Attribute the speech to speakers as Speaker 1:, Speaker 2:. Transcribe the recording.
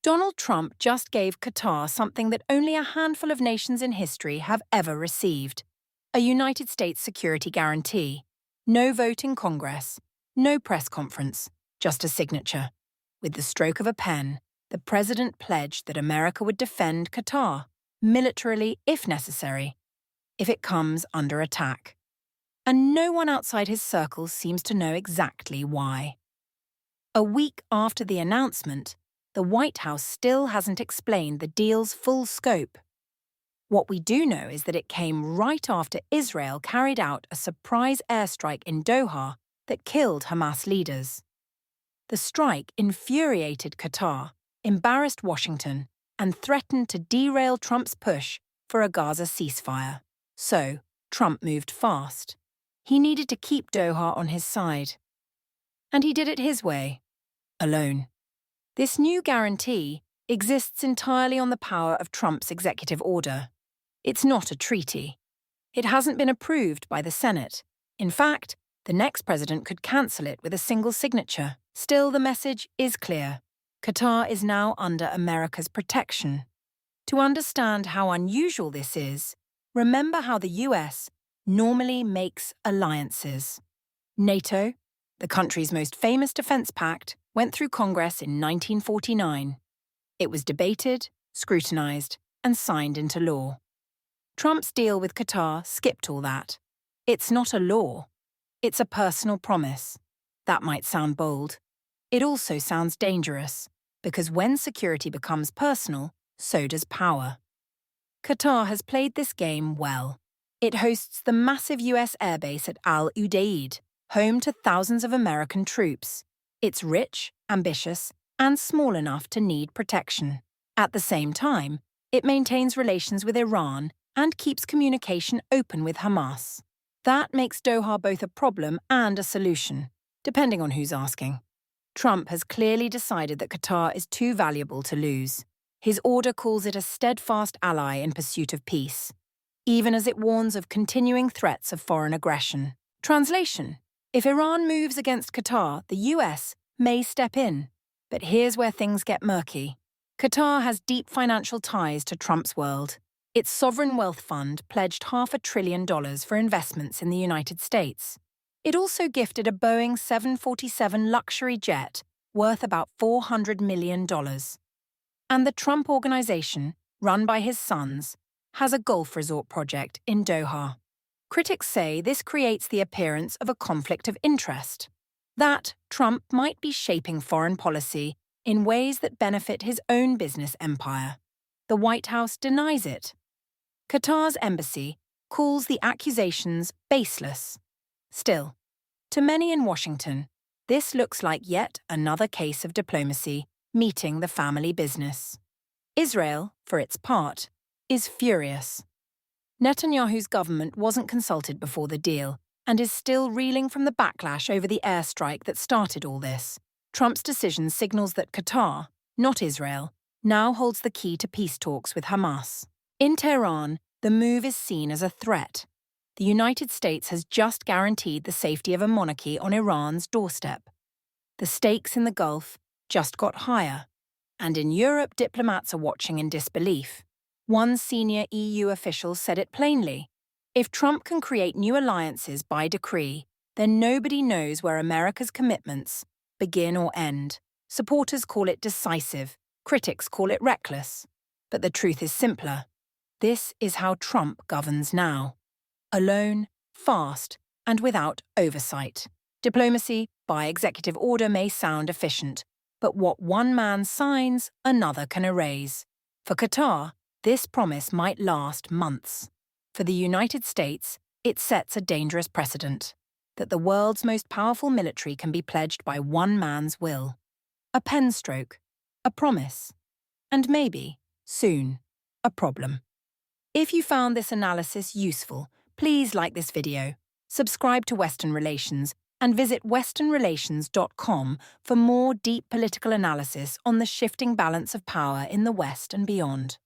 Speaker 1: Donald Trump just gave Qatar something that only a handful of nations in history have ever received: a United States security guarantee. No vote in Congress, no press conference, just a signature. With the stroke of a pen, the president pledged that America would defend Qatar, militarily if necessary, if it comes under attack. And no one outside his circle seems to know exactly why. A week after the announcement, the White House still hasn't explained the deal's full scope. What we do know is that it came right after Israel carried out a surprise airstrike in Doha that killed Hamas leaders. The strike infuriated Qatar, embarrassed Washington, and threatened to derail Trump's push for a Gaza ceasefire. So, Trump moved fast. He needed to keep Doha on his side. And he did it his way, alone. This new guarantee exists entirely on the power of Trump's executive order. It's not a treaty. It hasn't been approved by the Senate. In fact, the next president could cancel it with a single signature. Still, the message is clear. Qatar is now under America's protection. To understand how unusual this is, remember how the US normally makes alliances. NATO, the country's most famous defense pact, went through Congress in 1949. It was debated, scrutinized, and signed into law. Trump's deal with Qatar skipped all that. It's not a law. It's a personal promise. That might sound bold. It also sounds dangerous, because when security becomes personal, so does power. Qatar has played this game well. It hosts the massive US airbase at Al Udeid, home to thousands of American troops. It's rich, ambitious, and small enough to need protection. At the same time, it maintains relations with Iran and keeps communication open with Hamas. That makes Doha both a problem and a solution, depending on who's asking. Trump has clearly decided that Qatar is too valuable to lose. His order calls it a steadfast ally in pursuit of peace, even as it warns of continuing threats of foreign aggression. Translation: if Iran moves against Qatar, the US may step in. But here's where things get murky. Qatar has deep financial ties to Trump's world. Its sovereign wealth fund pledged $500 billion for investments in the United States. It also gifted a Boeing 747 luxury jet worth about $400 million. And the Trump Organization, run by his sons, has a golf resort project in Doha. Critics say this creates the appearance of a conflict of interest, that Trump might be shaping foreign policy in ways that benefit his own business empire. The White House denies it. Qatar's embassy calls the accusations baseless. Still, to many in Washington, this looks like yet another case of diplomacy meeting the family business. Israel, for its part, is furious. Netanyahu's government wasn't consulted before the deal and is still reeling from the backlash over the airstrike that started all this. Trump's decision signals that Qatar, not Israel, now holds the key to peace talks with Hamas. In Tehran, the move is seen as a threat. The United States has just guaranteed the safety of a monarchy on Iran's doorstep. The stakes in the Gulf just got higher, and in Europe diplomats are watching in disbelief. One senior EU official said it plainly: if Trump can create new alliances by decree, then nobody knows where America's commitments begin or end. Supporters call it decisive, critics call it reckless. But the truth is simpler. This is how Trump governs now. Alone, fast, and without oversight. Diplomacy, by executive order, may sound efficient, but what one man signs, another can erase. For Qatar, this promise might last months. For the United States, it sets a dangerous precedent, that the world's most powerful military can be pledged by one man's will. A pen stroke, a promise, and maybe, soon, a problem. If you found this analysis useful, please like this video, subscribe to Western Relations, and visit westernrelations.com for more deep political analysis on the shifting balance of power in the West and beyond.